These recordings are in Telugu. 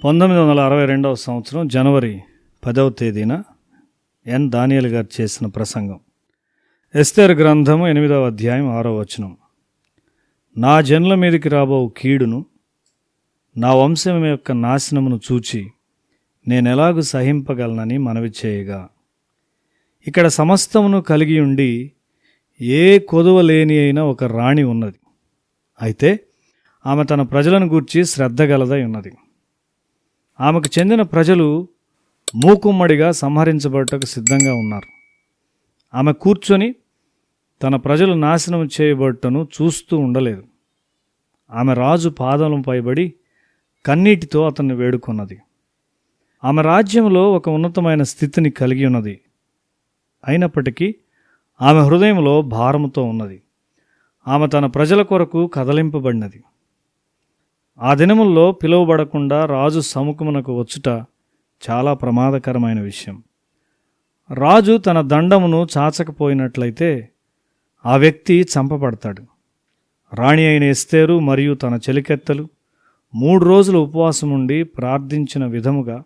1962 సంవత్సరం జనవరి 10వ తేదీన ఎన్ దానియేలు గారు చేసిన ప్రసంగం. ఎస్తేరు గ్రంథము 8వ అధ్యాయం 6వ వచనం. నా జనుల మీదకి రాబో కీడును, నా వంశం యొక్క నాశనమును చూచి నేనెలాగు సహింపగలనని మనవి చేయగా. ఇక్కడ సమస్తమును కలిగి ఉండి ఏ కొదువ లేని అయిన ఒక రాణి ఉన్నది. అయితే ఆమె తన ప్రజలను గూర్చి శ్రద్ధ గలదై ఉన్నది. ఆమెకు చెందిన ప్రజలు మూకుమ్మడిగా సంహరించబడటకు సిద్ధంగా ఉన్నారు. ఆమె కూర్చొని తన ప్రజలు నాశనం చేయబడటను చూస్తూ ఉండలేదు. ఆమె రాజు పాదముల పైబడి కన్నీటితో అతన్ని వేడుకొన్నది. ఆమె రాజ్యంలో ఒక ఉన్నతమైన స్థితిని కలిగి ఉన్నది. అయినప్పటికీ ఆమె హృదయంలో భారముతో ఉన్నది. ఆమె తన ప్రజల కొరకు కదలింపబడినది. ఆ దినముల్లో పిలువబడకుండా రాజు సముఖమునకు వచ్చుట చాలా ప్రమాదకరమైన విషయం. రాజు తన దండమును చాచకపోయినట్లయితే ఆ వ్యక్తి చంపబడతాడు. రాణి అయిన ఎస్తేరు మరియు తన చెలికెత్తలు 3 రోజులు ఉపవాసం ఉండి ప్రార్థించిన విధముగా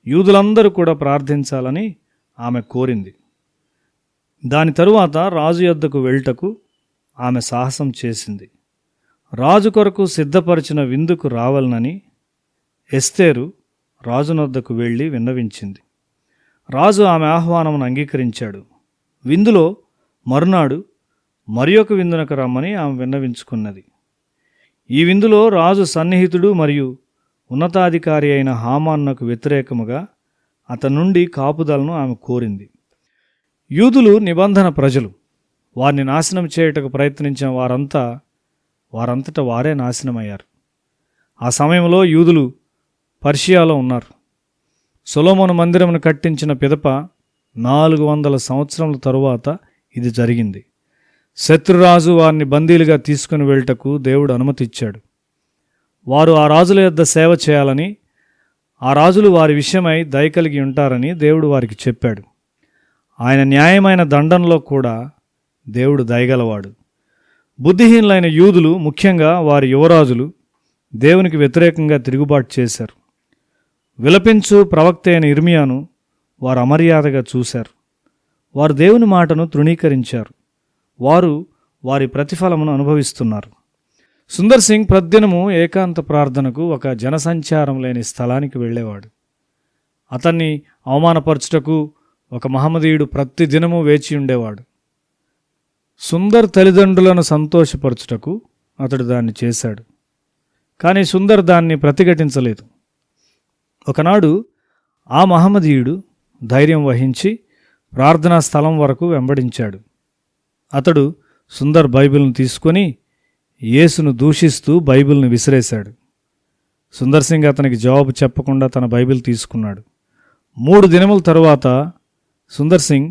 యూదులందరూ కూడా ప్రార్థించాలని ఆమె కోరింది. దాని తరువాత రాజు యొద్దకు వెళ్ళుటకు ఆమె సాహసం చేసింది. రాజు కొరకు సిద్ధపరిచిన విందుకు రావాలనని ఎస్తేరు రాజునొద్దకు వెళ్ళి విన్నవించింది. రాజు ఆమె ఆహ్వానమును అంగీకరించాడు. విందులో మరునాడు మరి ఒక విందునకు రమ్మని ఆమె విన్నవించుకున్నది. ఈ విందులో రాజు సన్నిహితుడు మరియు ఉన్నతాధికారి అయిన హామానునకు వ్యతిరేకముగా అతని నుండి కాపుదలను ఆమె కోరింది. యూదులు నిబంధన ప్రజలు. వారిని నాశనం చేయుటకు ప్రయత్నించిన వారంతట వారే నాశనమయ్యారు. ఆ సమయంలో యూదులు పర్షియాలో ఉన్నారు. సొలొమోను మందిరమును కట్టించిన పిదప 400 సంవత్సరముల తరువాత ఇది జరిగింది. శత్రురాజు వారిని బందీలుగా తీసుకుని వెళ్ళటకు దేవుడు అనుమతి ఇచ్చాడు. వారు ఆ రాజుల యొద్ద సేవ చేయాలని, ఆ రాజులు వారి విషయమై దయ కలిగి ఉంటారని దేవుడు వారికి చెప్పాడు. ఆయన న్యాయమైన దండంలో కూడా దేవుడు దయగలవాడు. బుద్ధిహీనులైన యూదులు, ముఖ్యంగా వారి యువరాజులు దేవునికి వ్యతిరేకంగా తిరుగుబాటు చేశారు. విలపించు ప్రవక్త అయిన ఇర్మియాను వారు అమర్యాదగా చూశారు. వారు దేవుని మాటను తృణీకరించారు. వారు వారి ప్రతిఫలమును అనుభవిస్తున్నారు. సుందర్ సింగ్ ప్రతిదినము ఏకాంత ప్రార్థనకు ఒక జనసంచారం లేని స్థలానికి వెళ్ళేవాడు. అతన్ని అవమానపరచుటకు ఒక మహమ్మదీయుడు ప్రతిదినము వేచి ఉండేవాడు. సుందర్ తల్లిదండ్రులను సంతోషపరచుటకు అతడు దాన్ని చేశాడు. కానీ సుందర్ దాన్ని ప్రతిఘటించలేదు. ఒకనాడు ఆ మహమ్మదీయుడు ధైర్యం వహించి ప్రార్థనా స్థలం వరకు వెంబడించాడు. అతడు సుందర్ బైబిల్ను తీసుకొని యేసును దూషిస్తూ బైబిల్ను విసిరేశాడు. సుందర్ సింగ్ అతనికి జవాబు చెప్పకుండా తన బైబిల్ తీసుకున్నాడు. 3 దినముల తరువాత సుందర్ సింగ్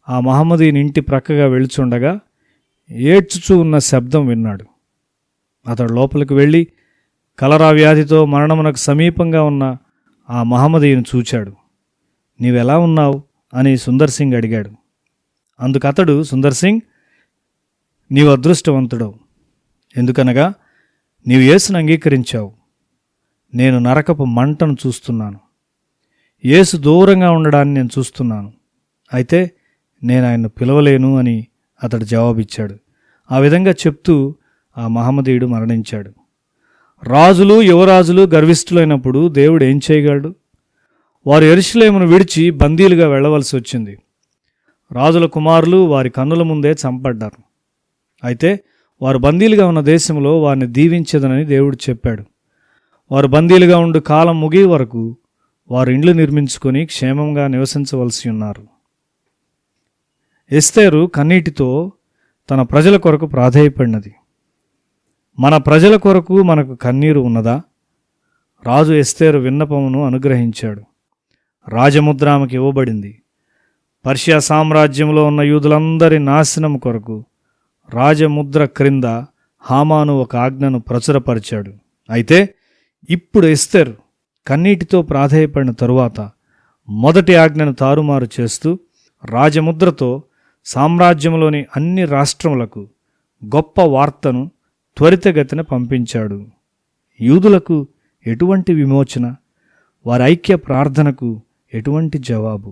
ఆ మహమ్మదీయుని ఇంటి ప్రక్కగా వెళుచుండగా ఏడ్చుచూ ఉన్న శబ్దం విన్నాడు. అతడు లోపలికి వెళ్ళి కలరా వ్యాధితో మరణమునకు సమీపంగా ఉన్న ఆ మహమ్మదీయుని చూచాడు. నీవెలా ఉన్నావు అని సుందర్ సింగ్ అడిగాడు. అందుకతడు, సుందర్ సింగ్, నీవు అదృష్టవంతుడవు. ఎందుకనగా నీవు యేసును అంగీకరించావు. నేను నరకపు మంటను చూస్తున్నాను. యేసు దూరంగా ఉండడాన్ని నేను చూస్తున్నాను. అయితే నేను ఆయన్ను పిలవలేను అని అతడు జవాబిచ్చాడు. ఆ విధంగా చెప్తూ ఆ మహమ్మదీయుడు మరణించాడు. రాజులు, యువరాజులు గర్విష్ఠులైనప్పుడు దేవుడు ఏం చేయగలడు? వారు యెరూషలేమును విడిచి బందీలుగా వెళ్ళవలసి వచ్చింది. రాజుల కుమారులు వారి కన్నుల ముందే చంపబడ్డారు. అయితే వారు బందీలుగా ఉన్న దేశంలో వారిని దీవించదనని దేవుడు చెప్పాడు. వారు బందీలుగా ఉండు కాలం ముగియ వరకు వారు ఇండ్లు నిర్మించుకొని క్షేమంగా నివసించవలసి ఉన్నారు. ఎస్తేరు కన్నీటితో తన ప్రజల కొరకు ప్రాధేయపడినది. మన ప్రజల కొరకు మనకు కన్నీరు ఉన్నదా? రాజు ఎస్తేరు విన్నపమును అనుగ్రహించాడు. రాజముద్ర ఆమెకు ఇవ్వబడింది. పర్షియా సామ్రాజ్యంలో ఉన్న యూదులందరి నాశనం కొరకు రాజముద్ర క్రింద హామాను ఒక ఆజ్ఞను ప్రచురపరిచాడు. అయితే ఇప్పుడు ఎస్తేరు కన్నీటితో ప్రాధేయపడిన తరువాత మొదటి ఆజ్ఞను తారుమారు చేస్తూ రాజముద్రతో సామ్రాజ్యంలోని అన్ని రాష్ట్రములకు గొప్ప వార్తను త్వరితగతిన పంపించాడు. యూదులకు ఎటువంటి విమోచన, వారి ఐక్య ప్రార్థనకు ఎటువంటి జవాబు?